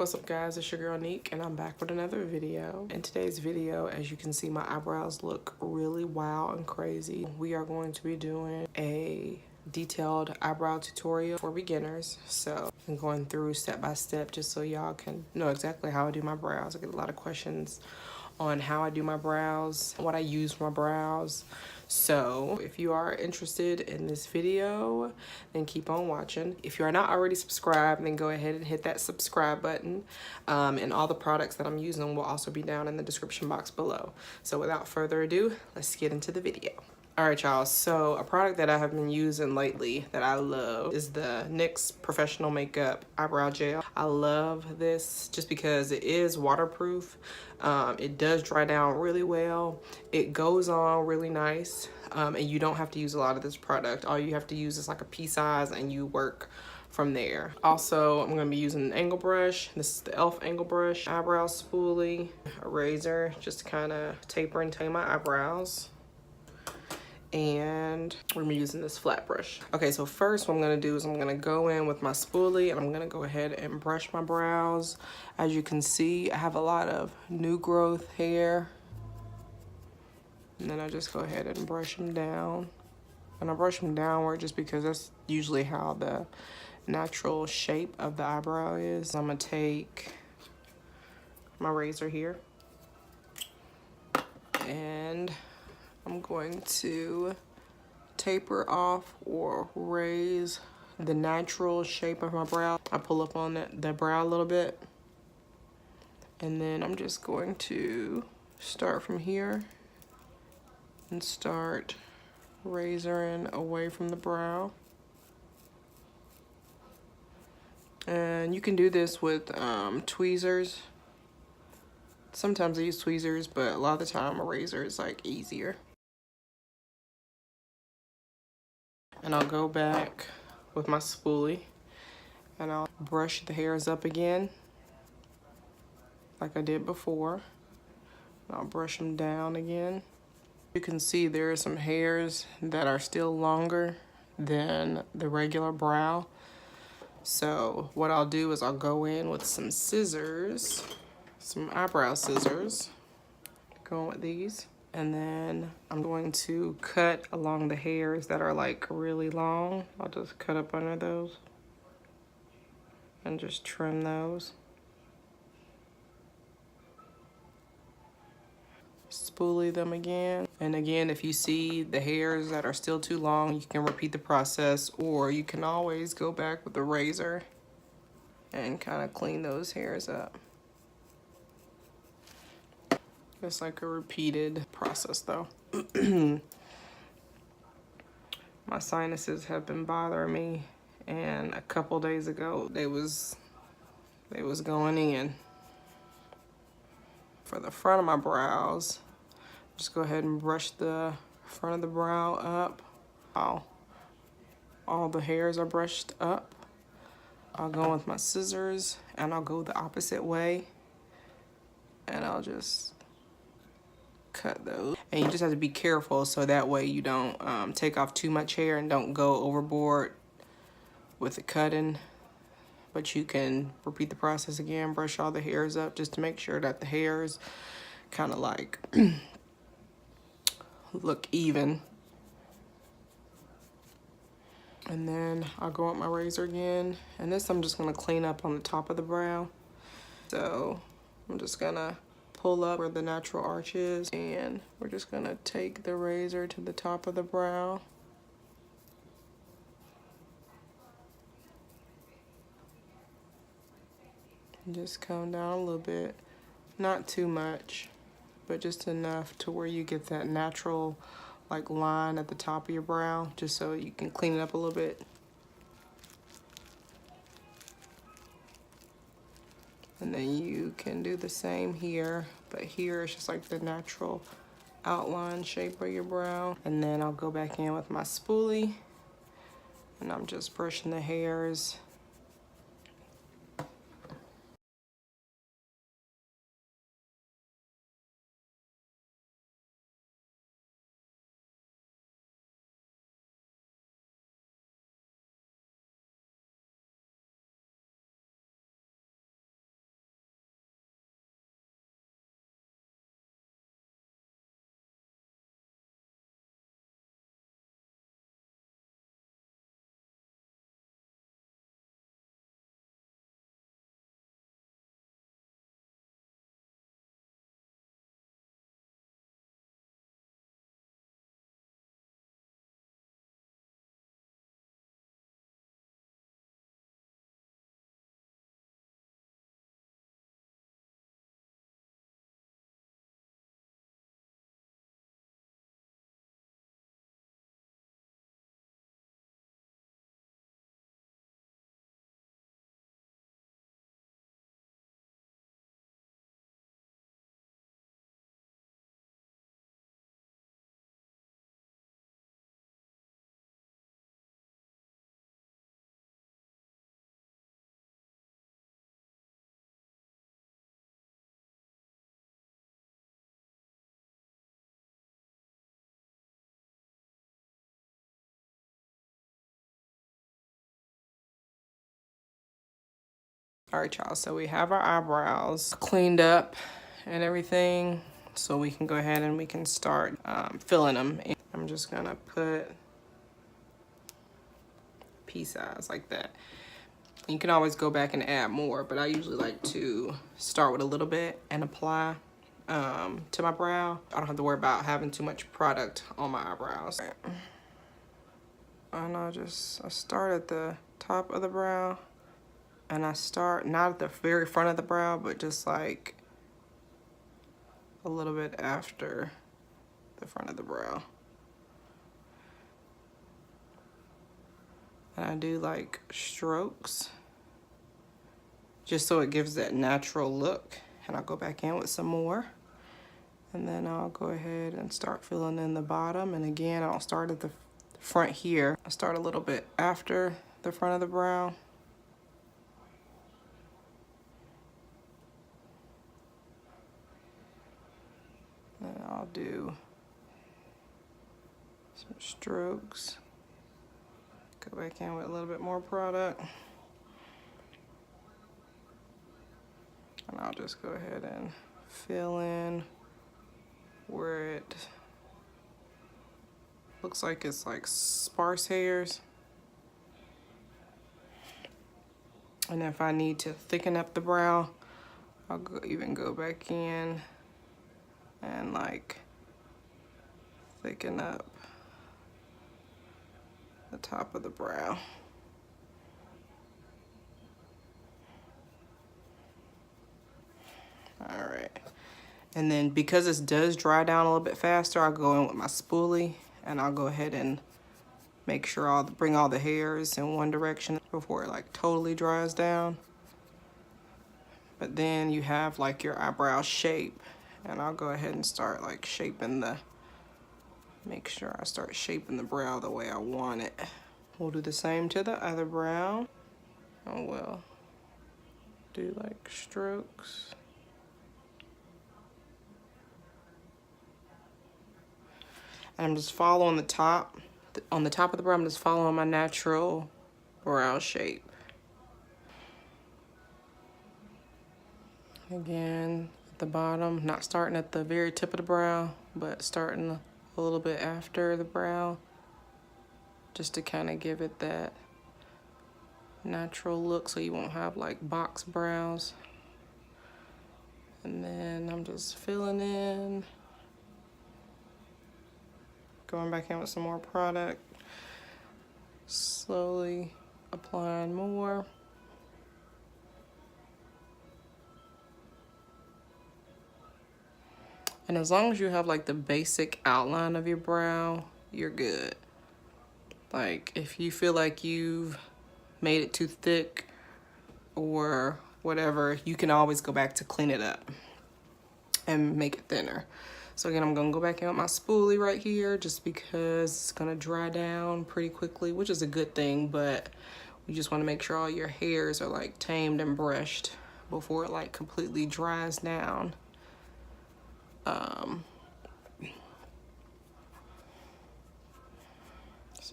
What's up guys, it's your girl Nick and I'm back with another video. In today's video, as you can see, my eyebrows look really wild and crazy. We are going to be doing a detailed eyebrow tutorial for beginners. So I'm going through step by step just so y'all can know exactly how I do my brows. I get a lot of questions on how I do my brows, what I use for my brows. So if you are interested in this video, then keep on watching. If you are not already subscribed, then go ahead and hit that subscribe button. And all the products that I'm using will also be down in the description box below. So without further ado, let's get into the video. All right, y'all, so a product that I have been using lately that I love is the NYX Professional Makeup Eyebrow Gel. I love this just because it is waterproof. It does dry down really well. It goes on really nice, and you don't have to use a lot of this product. All you have to use is like a pea size and you work from there. Also, I'm gonna be using an angle brush. This is the e.l.f. angle brush, eyebrow spoolie, a razor, just to kind of taper and tame my eyebrows. And we're gonna be using this flat brush. Okay, so first what I'm gonna do is I'm gonna go in with my spoolie and I'm gonna go ahead and brush my brows. As you can see, I have a lot of new growth hair. And then I just go ahead and brush them down. And I brush them downward just because that's usually how the natural shape of the eyebrow is. I'm gonna take my razor here and I'm going to taper off or raise the natural shape of my brow. I pull up on the brow a little bit. And then I'm just going to start from here and start razoring away from the brow. And you can do this with tweezers. Sometimes I use tweezers, but a lot of the time a razor is like easier. And I'll go back with my spoolie and I'll brush the hairs up again like I did before. I'll brush them down again. You can see there are some hairs that are still longer than the regular brow. So what I'll do is I'll go in with some scissors, some eyebrow scissors, going with these. And then I'm going to cut along the hairs that are like really long. I'll just cut up under those and just trim those. Spoolie them again. And again, if you see the hairs that are still too long, you can repeat the process, or you can always go back with the razor and kind of clean those hairs up. It's like a repeated process though. My sinuses have been bothering me, and a couple days ago they was going in. For the front of my brows, just go ahead and brush the front of the brow up. All the hairs are brushed up. I'll go with my scissors and I'll go the opposite way, and I'll just cut those. And you just have to be careful so that way you don't take off too much hair and don't go overboard with the cutting. But you can repeat the process again, brush all the hairs up just to make sure that the hairs kind of like look even. And then I'll go with my razor again, and this I'm just gonna clean up on the top of the brow. So I'm just gonna pull up where the natural arch is, and we're just gonna take the razor to the top of the brow. And just come down a little bit, not too much, but just enough to where you get that natural like line at the top of your brow, just so you can clean it up a little bit. And then you can do the same here, but here it's just like the natural outline shape of your brow. And then I'll go back in with my spoolie and I'm just brushing the hairs. All right, y'all, so we have our eyebrows cleaned up and everything, so we can go ahead and we can start filling them. I'm just gonna put pea size like that. You can always go back and add more, but I usually like to start with a little bit and apply to my brow. I don't have to worry about having too much product on my eyebrows. And I start at the top of the brow, and I start not at the very front of the brow, but just like a little bit after the front of the brow. And I do like strokes just so it gives that natural look. And I'll go back in with some more. And then I'll go ahead and start filling in the bottom. And again, I don't start at the front here. I start a little bit after the front of the brow. And I'll do some strokes. Go back in with a little bit more product. And I'll just go ahead and fill in where it looks like it's like sparse hairs. And if I need to thicken up the brow, I'll even go back in and like thicken up the top of the brow. All right, and then because this does dry down a little bit faster, I'll go in with my spoolie and I'll go ahead and make sure I'll bring all the hairs in one direction before it like totally dries down. But then you have like your eyebrow shape, and I'll go ahead and start like shaping make sure I start shaping the brow the way I want it. We'll do the same to the other brow. And we'll do like strokes. And I'm just following the top. On the top of the brow, I'm just following my natural brow shape. Again, at the bottom, not starting at the very tip of the brow, but starting a little bit after the brow, just to kind of give it that natural look so you won't have like box brows. And then I'm just filling in, going back in with some more product, slowly applying more. And as long as you have like the basic outline of your brow, you're good. Like if you feel like you've made it too thick or whatever, you can always go back to clean it up and make it thinner. So again, I'm gonna go back in with my spoolie right here just because it's gonna dry down pretty quickly, which is a good thing, but you just wanna make sure all your hairs are like tamed and brushed before it like completely dries down. So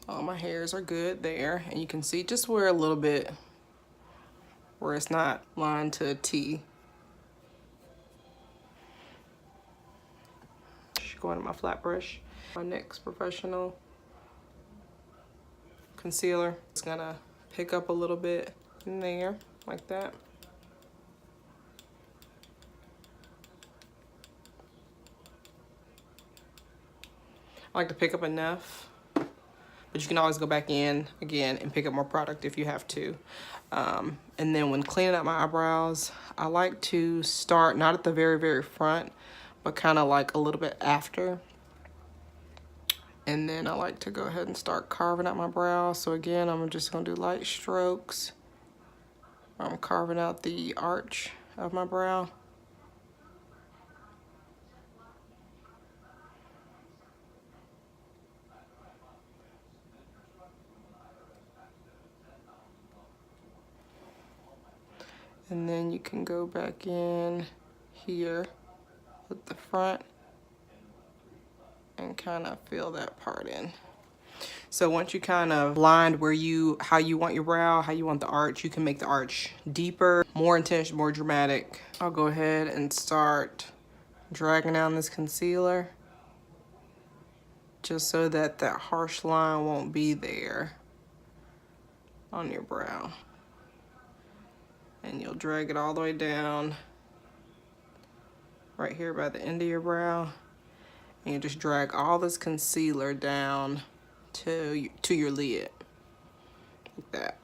all my hairs are good there, and you can see just where a little bit where it's not lined to a T. Go into my flat brush, my NYX Professional Concealer. It's gonna pick up a little bit in there, like that. I like to pick up enough, but you can always go back in again and pick up more product if you have to. And then when cleaning up my eyebrows, I like to start not at the very, very front, but kind of like a little bit after. And then I like to go ahead and start carving out my brow. So again, I'm just gonna do light strokes. I'm carving out the arch of my brow. And then you can go back in here with the front and kind of fill that part in. So once you kind of lined how you want your brow, how you want the arch, you can make the arch deeper, more intense, more dramatic. I'll go ahead and start dragging down this concealer just so that that harsh line won't be there on your brow. And you'll drag it all the way down right here by the end of your brow. And you just drag all this concealer down to your lid, like that.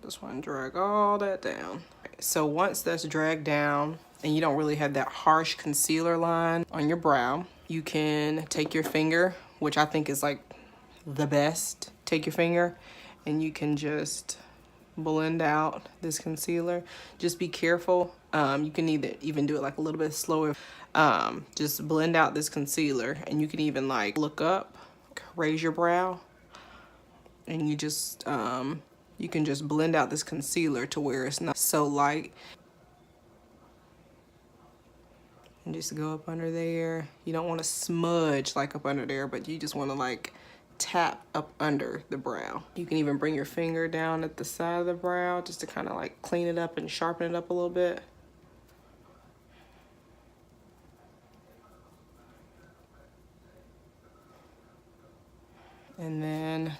Just want to drag all that down. So once that's dragged down and you don't really have that harsh concealer line on your brow, you can take your finger, which I think is like the best. Take your finger and you can just blend out this concealer. Just be careful. You can even do it like a little bit slower. Just blend out this concealer, and you can even like look up, raise your brow, and you can just blend out this concealer to where it's not so light. And just go up under there. You don't want to smudge like up under there, but you just want to like tap up under the brow. You can even bring your finger down at the side of the brow just to kind of like clean it up and sharpen it up a little bit. And then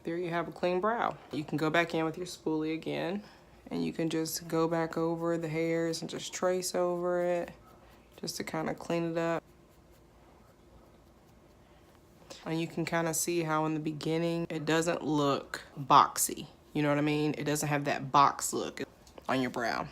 there you have a clean brow. You can go back in with your spoolie again, and you can just go back over the hairs and just trace over it just to kind of clean it up. And you can kind of see how in the beginning it doesn't look boxy. You know what I mean? It doesn't have that box look on your brow.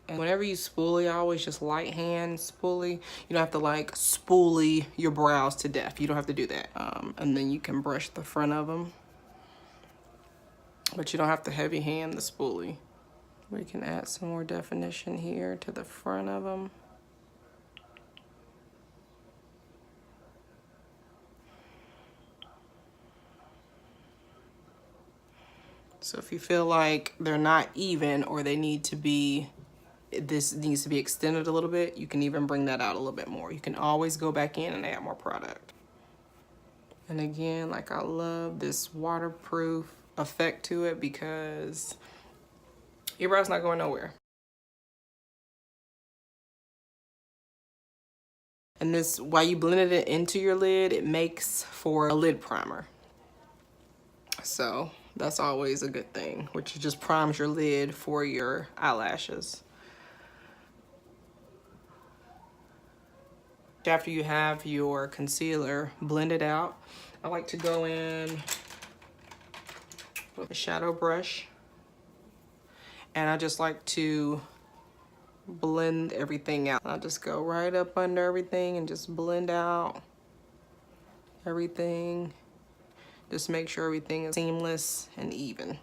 And whenever you spoolie, I always just light hand spoolie. You don't have to like spoolie your brows to death. You don't have to do that. And then you can brush the front of them. But you don't have to heavy hand the spoolie. We can add some more definition here to the front of them. So if you feel like they're not even, or they need to be, this needs to be extended a little bit, you can even bring that out a little bit more. You can always go back in and add more product. And again, like, I love this waterproof effect to it because your brow's not going nowhere. And this, while you blended it into your lid, it makes for a lid primer. So that's always a good thing, which just primes your lid for your eyelashes. After you have your concealer blended out, I like to go in with a shadow brush, and I just like to blend everything out. I'll just go right up under everything and just blend out everything. Just make sure everything is seamless and even.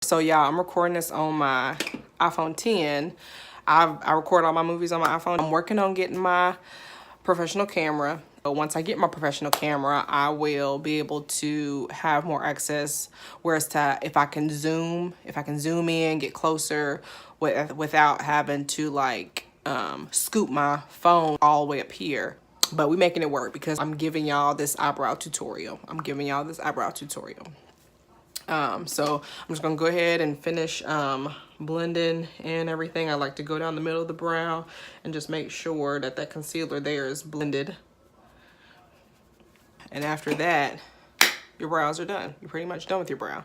So yeah, I'm recording this on my iPhone 10. I record all my movies on my iPhone. I'm working on getting my professional camera. But once I get my professional camera, I will be able to have more access. Whereas if I can zoom in, get closer without having to like scoop my phone all the way up here. But we're making it work because I'm giving y'all this eyebrow tutorial. So I'm just gonna go ahead and finish blending in everything. I like to go down the middle of the brow and just make sure that that concealer there is blended. And after that, your brows are done. You're pretty much done with your brow.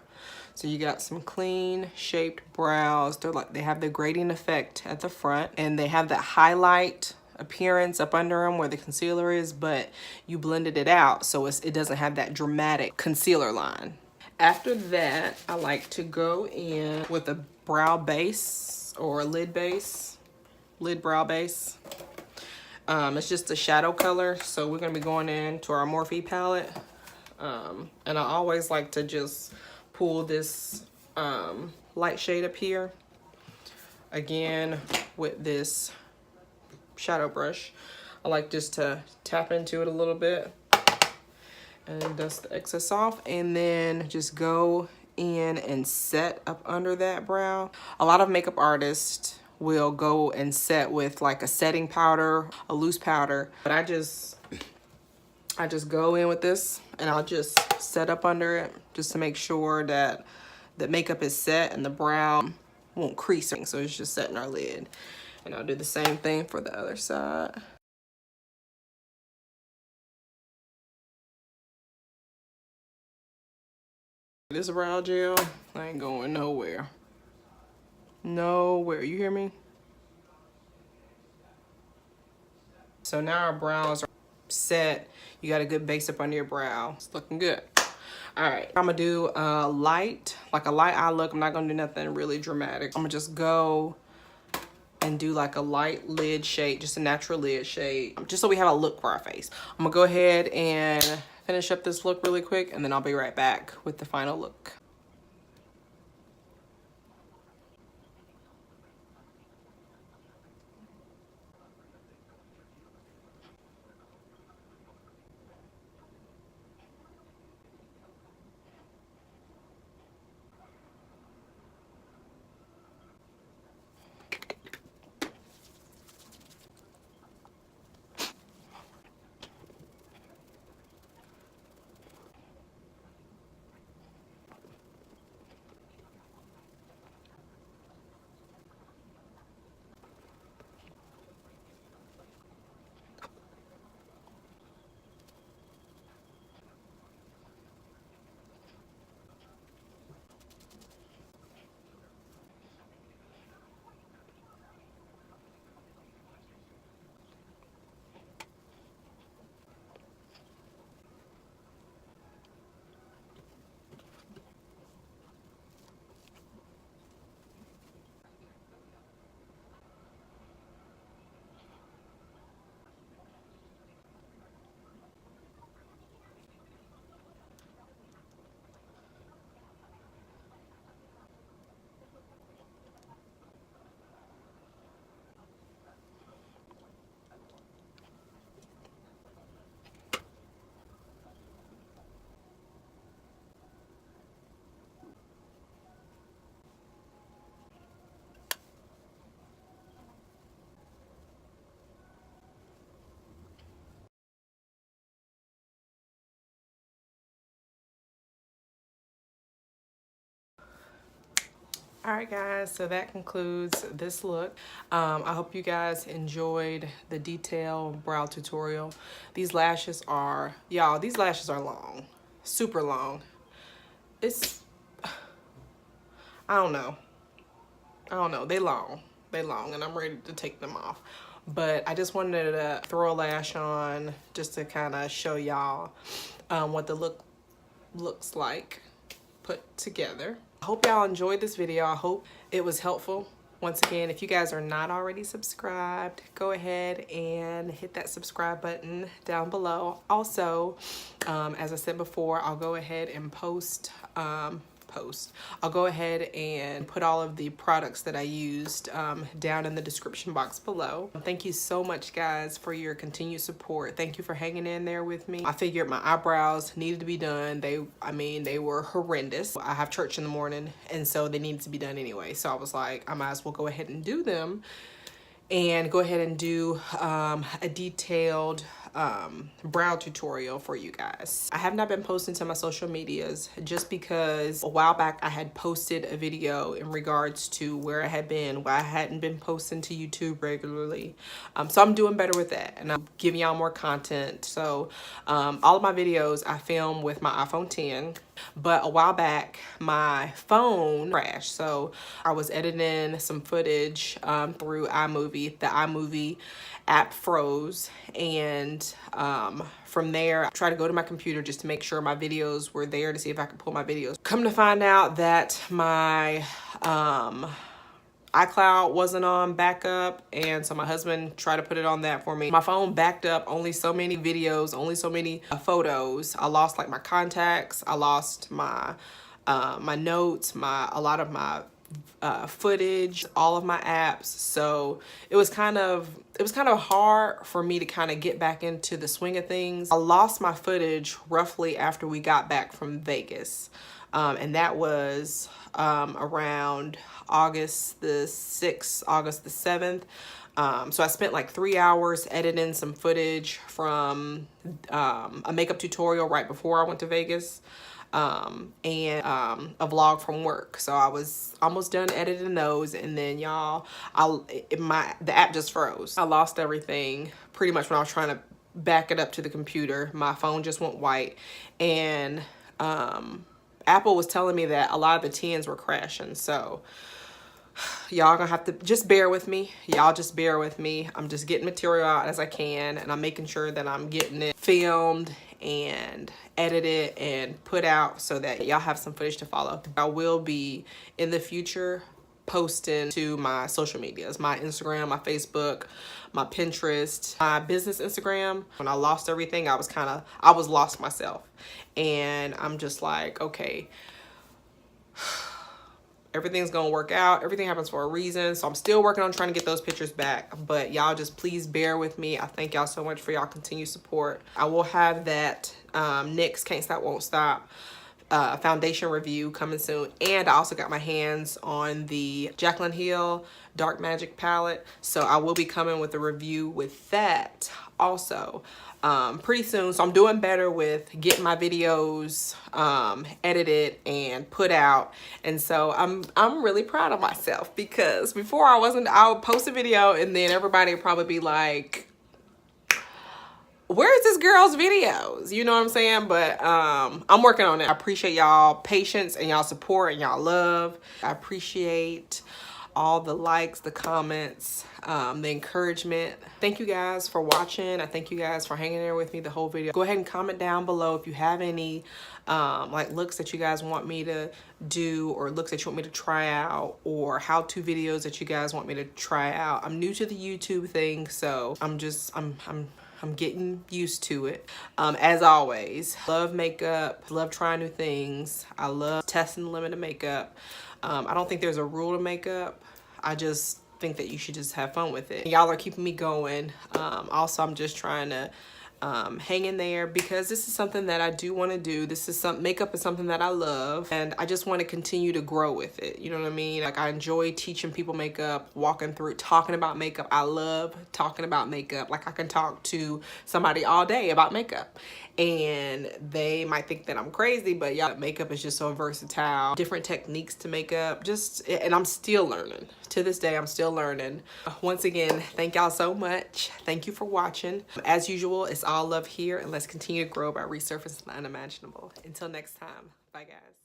So you got some clean shaped brows. They have the gradient effect at the front, and they have that highlight appearance up under them where the concealer is, but you blended it out so it doesn't have that dramatic concealer line. After that, I like to go in with a brow base or a lid brow base. It's just a shadow color, so we're gonna be going into our Morphe palette. And I always like to just pull this light shade up here again with this shadow brush. I like just to tap into it a little bit and dust the excess off, and then just go in and set up under that brow. A lot of makeup artists will go and set with like a setting powder, a loose powder, but I just go in with this and I'll just set up under it just to make sure that the makeup is set and the brow won't crease. So it's just setting our lid. And I'll do the same thing for the other side. This brow gel ain't going nowhere. Nowhere, you hear me? So now our brows are set. You got a good base up under your brow. It's looking good. All right, I'm gonna do a light eye look. I'm not gonna do nothing really dramatic. I'm gonna just go and do like a light lid shade, just a natural lid shade, just so we have a look for our face. I'm gonna go ahead and finish up this look really quick, and then I'll be right back with the final look. All right, guys, so that concludes this look. I hope you guys enjoyed the detailed brow tutorial. These lashes are, y'all, these lashes are long, super long. I don't know, they long, and I'm ready to take them off. But I just wanted to throw a lash on just to kind of show y'all what the look looks like put together. I hope y'all enjoyed this video. I hope it was helpful. Once again, if you guys are not already subscribed, go ahead and hit that subscribe button down below. Also, as I said before, I'll go ahead and I'll go ahead and put all of the products that I used down in the description box below. Thank you so much, guys, for your continued support. Thank you for hanging in there with me. I figured my eyebrows needed to be done. They were horrendous. I have church in the morning, and so they needed to be done anyway. So I was like, I might as well go ahead and do them and go ahead and do a detailed brow tutorial for you guys. I have not been posting to my social medias just because a while back I had posted a video in regards to where I had been, why I hadn't been posting to YouTube regularly. So I'm doing better with that, and I'm giving y'all more content. So all of my videos I film with my iPhone 10, but a while back my phone crashed. So I was editing some footage through iMovie. The iMovie app froze, and from there I tried to go to my computer just to make sure my videos were there to see if I could pull my videos. Come to find out that my iCloud wasn't on backup, and so my husband tried to put it on that for me. My phone backed up only so many videos, only so many photos. I lost like my contacts, I lost my my notes, a lot of my footage, all of my apps. So it was kind of hard for me to kind of get back into the swing of things. I lost my footage roughly after we got back from Vegas, and that was around August the 6th, August the 7th. So I spent like 3 hours editing some footage from a makeup tutorial right before I went to Vegas, and a vlog from work. So I was almost done editing those, and then y'all, the app just froze. I lost everything pretty much when I was trying to back it up to the computer. My phone just went white, and Apple was telling me that a lot of the 10s were crashing. So y'all gonna have to just bear with me. Y'all just bear with me. I'm just getting material out as I can, and I'm making sure that I'm getting it filmed and edited and put out so that y'all have some footage to follow. I will be in the future posting to my social medias, my Instagram, my Facebook, my Pinterest, my business Instagram. When I lost everything, I was lost myself, and I'm just like, okay, everything's gonna work out. Everything happens for a reason. So I'm still working on trying to get those pictures back, but y'all just please bear with me. I thank y'all so much for y'all continued support. I will have that NYX Can't Stop Won't Stop foundation review coming soon, and I also got my hands on the Jaclyn Hill Dark Magic palette, so I will be coming with a review with that also pretty soon. So I'm doing better with getting my videos edited and put out, and so I'm really proud of myself, because before I would post a video and then everybody would probably be like, where's this girl's videos? You know what I'm saying? But I'm working on it. I appreciate y'all patience and y'all support and y'all love. I appreciate all the likes, the comments, the encouragement. Thank you guys for watching. I thank you guys for hanging there with me the whole video. Go ahead and comment down below if you have any like looks that you guys want me to do, or looks that you want me to try out, or how-to videos that you guys want me to try out. I'm new to the YouTube thing, so I'm getting used to it. As always, love makeup, love trying new things. I love testing the limit of makeup. I don't think there's a rule to makeup. I just think that you should just have fun with it. Y'all are keeping me going. Also, I'm just trying to hang in there, because this is something that I do want to do. Makeup is something that I love, and I just want to continue to grow with it. You know what I mean? Like, I enjoy teaching people makeup, walking through, talking about makeup. I love talking about makeup. Like, I can talk to somebody all day about makeup, and they might think that I'm crazy, but yeah, makeup is just so versatile. Different techniques to makeup, and I'm still learning. To this day, I'm still learning. Once again, thank y'all so much. Thank you for watching. As usual, it's all love here, and let's continue to grow by resurfacing the unimaginable. Until next time, bye guys.